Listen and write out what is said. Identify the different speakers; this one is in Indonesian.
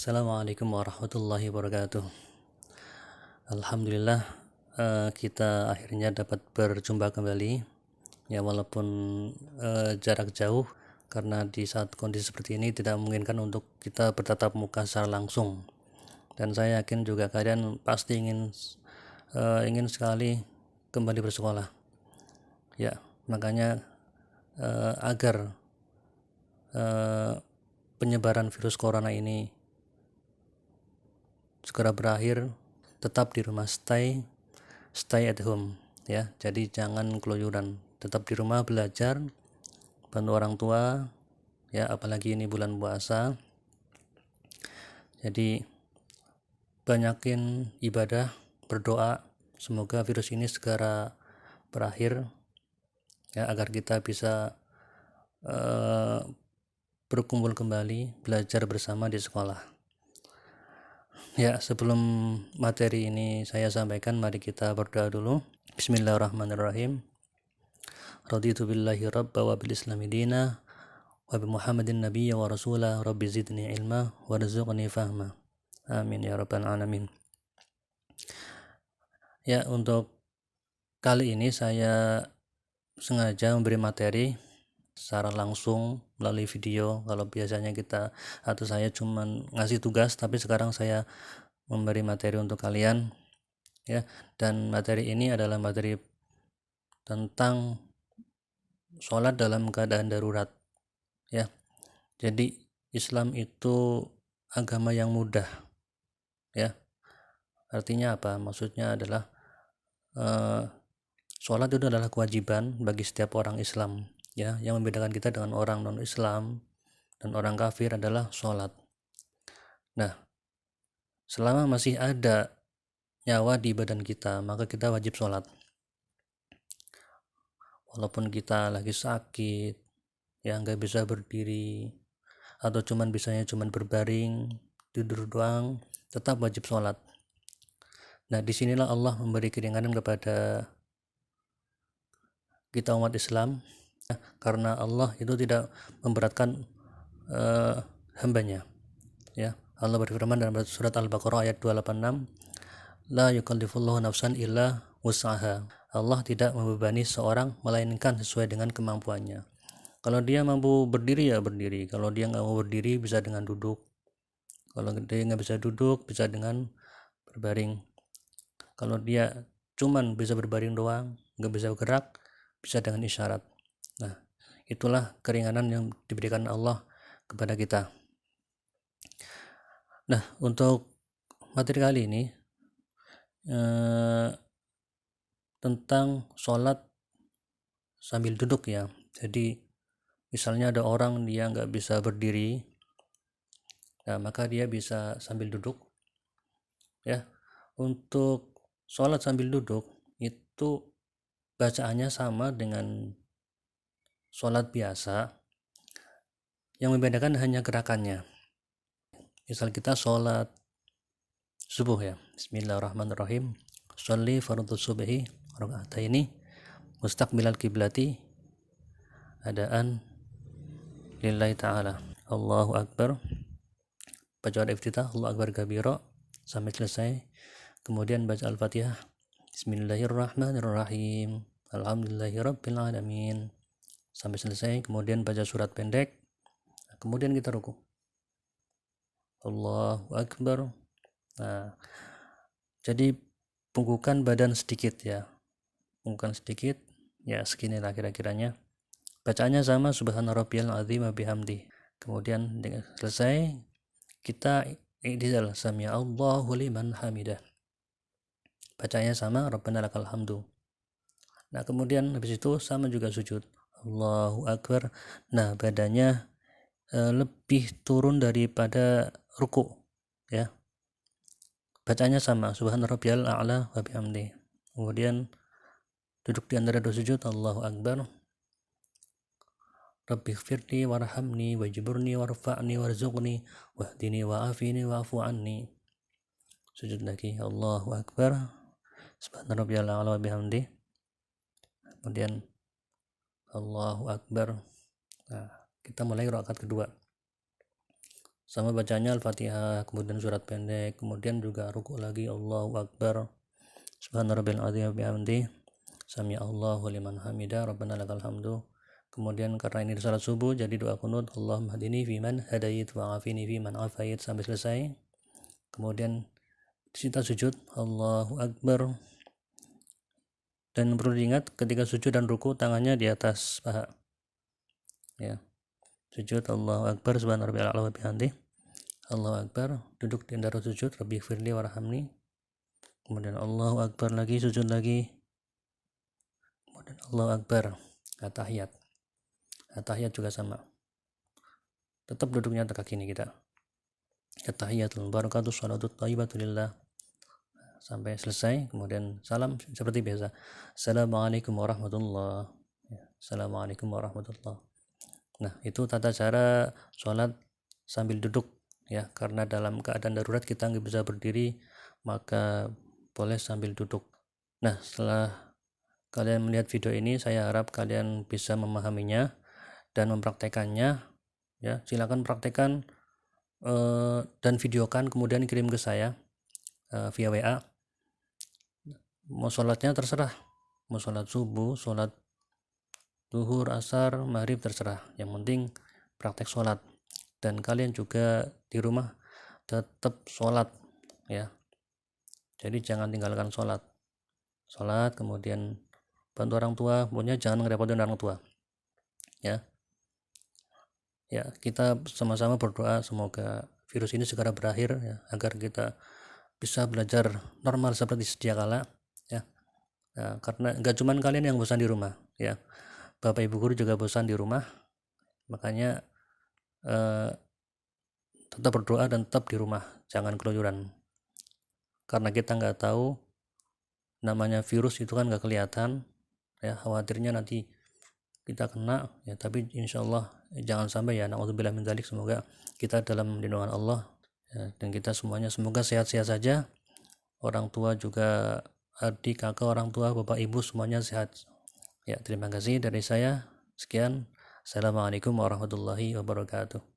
Speaker 1: Assalamualaikum warahmatullahi wabarakatuh. Alhamdulillah, kita akhirnya dapat berjumpa kembali ya, walaupun jarak jauh, karena di saat kondisi seperti ini tidak memungkinkan untuk kita bertatap muka secara langsung. Dan saya yakin juga kalian pasti ingin sekali kembali bersekolah ya. Makanya agar penyebaran virus corona ini segera berakhir, tetap di rumah, stay at home ya. Jadi jangan keluyuran, tetap di rumah belajar, bantu orang tua ya, apalagi ini bulan puasa. Jadi banyakin ibadah, berdoa semoga virus ini segera berakhir ya, agar kita bisa berkumpul kembali, belajar bersama di sekolah. Ya, sebelum materi ini saya sampaikan, mari kita berdoa dulu. Bismillahirrahmanirrahim. Raditu billahi rabba wa bil islami dina wa bi muhammadin nabiyya wa rasulah, rabbi zidni ilma warzuqni fahma. Amin ya rabbal alamin. Ya, untuk kali ini saya sengaja memberi materi secara langsung melalui video. Kalau biasanya kita atau saya cuman ngasih tugas, tapi sekarang saya memberi materi untuk kalian ya. Dan materi ini adalah materi tentang sholat dalam keadaan darurat ya. Jadi Islam itu agama yang mudah ya. Artinya apa? Maksudnya adalah sholat itu adalah kewajiban bagi setiap orang Islam ya. Yang membedakan kita dengan orang non-Islam dan orang kafir adalah sholat. Nah, selama masih ada nyawa di badan kita, maka kita wajib sholat. Walaupun kita lagi sakit ya, nggak bisa berdiri, atau bisanya berbaring, tidur doang, tetap wajib sholat. Nah, disinilah Allah memberi keringanan kepada kita umat Islam ya, karena Allah itu tidak memberatkan hambanya ya. Allah berfirman dalam surat Al-Baqarah ayat 286, la yukallifullahu nafsan illa wus'aha. Allah tidak membebani seorang melainkan sesuai dengan kemampuannya. Kalau dia mampu berdiri ya berdiri, kalau dia nggak mau berdiri bisa dengan duduk, kalau dia nggak bisa duduk bisa dengan berbaring, kalau dia cuman bisa berbaring doang, nggak bisa bergerak, bisa dengan isyarat. Nah, itulah keringanan yang diberikan Allah kepada kita. Nah, untuk materi kali ini tentang sholat sambil duduk ya. Jadi misalnya ada orang dia nggak bisa berdiri, nah maka dia bisa sambil duduk ya. Untuk sholat sambil duduk itu bacaannya sama dengan sholat biasa, yang membedakan hanya gerakannya. Misal kita sholat subuh ya, bismillahirrahmanirrahim, sholli fardhu subhi raka'ataini mustaqbilal kiblati adaan lillahi ta'ala, Allahu akbar, baca iftitah, Allahu akbar kabira sampai selesai, kemudian baca al-fatihah, bismillahirrahmanirrahim, alhamdulillahirabbil alamin sampai selesai, kemudian baca surat pendek, kemudian kita ruku, Allahu akbar. Nah, jadi bungkukan badan sedikit ya, bungkukan sedikit ya, seginilah kira-kiranya. Bacaannya sama, subhana rabbiyal azim wa bihamdi. Kemudian selesai kita i'tidal, sami Allahu liman hamidah. Bacanya sama, rabbana lakal hamdu. Nah, kemudian habis itu sama juga sujud, Allahu akbar. Nah, badannya lebih turun daripada ruku ya. Bacanya sama, subhana rabbiyal a'la wa bihamdi. Kemudian duduk di antara dua sujud, Allahu akbar, rabbi ighfirli warhamni wajburni warfa'ni warzuqni wahdini wa'afini wa'fu anni. Sujud lagi, Allahu akbar, subhana rabbiyal a'la wa bihamdi. Kemudian Allahu akbar. Nah, kita mulai rakaat kedua. sama bacanya Al-Fatihah, kemudian surat pendek, kemudian juga ruku lagi, Allahu Akbar, subhana rabbil azim wa bihamdi, sami Allahu liman hamida, rabbana lakal hamdu. Kemudian karena ini salat subuh, jadi doa kunut, Allahumma hadini fiman hadait wa afini fiman afait, sampai selesai. Kemudian kita sujud, Allahu Akbar. Dan perlu diingat ketika sujud dan ruku tangannya di atas paha. Ya. Sujud, Allahu Akbar, subhana rabbil a'la wa bihamdi, Allahu Akbar. Duduk di antara sujud, Rabbi firli warhamni. Kemudian Allahu Akbar lagi, sujud lagi. Kemudian Allahu Akbar, tahiyat. Tahiyat juga sama. Tetap duduknya tegak kaki kita. Tahiyatul barakatuh salatut thayyibatu lillah. Sampai selesai, kemudian salam seperti biasa. Assalamualaikum warahmatullahi. Assalamualaikum warahmatullahi. Nah, itu tata cara sholat sambil duduk ya, karena dalam keadaan darurat kita nggak bisa berdiri, maka boleh sambil duduk. Nah, setelah kalian melihat video ini, saya harap kalian bisa memahaminya dan mempraktekannya ya. Silakan praktekkan dan videokan, kemudian kirim ke saya via WA. Mau sholatnya terserah, mau sholat subuh, sholat duhur, asar, maghrib, terserah. Yang penting praktek sholat. Dan kalian juga di rumah tetap sholat ya. Jadi jangan tinggalkan sholat. Sholat, kemudian bantu orang tua, pokoknya jangan ngerepotin orang tua ya. Ya, kita sama-sama berdoa semoga virus ini segera berakhir ya, agar kita bisa belajar normal seperti sedia kala ya. Nah, karena nggak cuman kalian yang bosan di rumah ya, Bapak Ibu guru juga bosan di rumah, makanya tetap berdoa dan tetap di rumah, jangan keluyuran, karena kita nggak tahu, namanya virus itu kan nggak kelihatan ya, khawatirnya nanti kita kena ya, tapi insya Allah jangan sampai ya, na'udzubillah min dzalik. Semoga kita dalam lindungan Allah ya, dan kita semuanya semoga sehat-sehat saja, orang tua juga, adik, kakak, orang tua, bapak, ibu semuanya sehat ya. Terima kasih dari saya, sekian, assalamualaikum warahmatullahi wabarakatuh.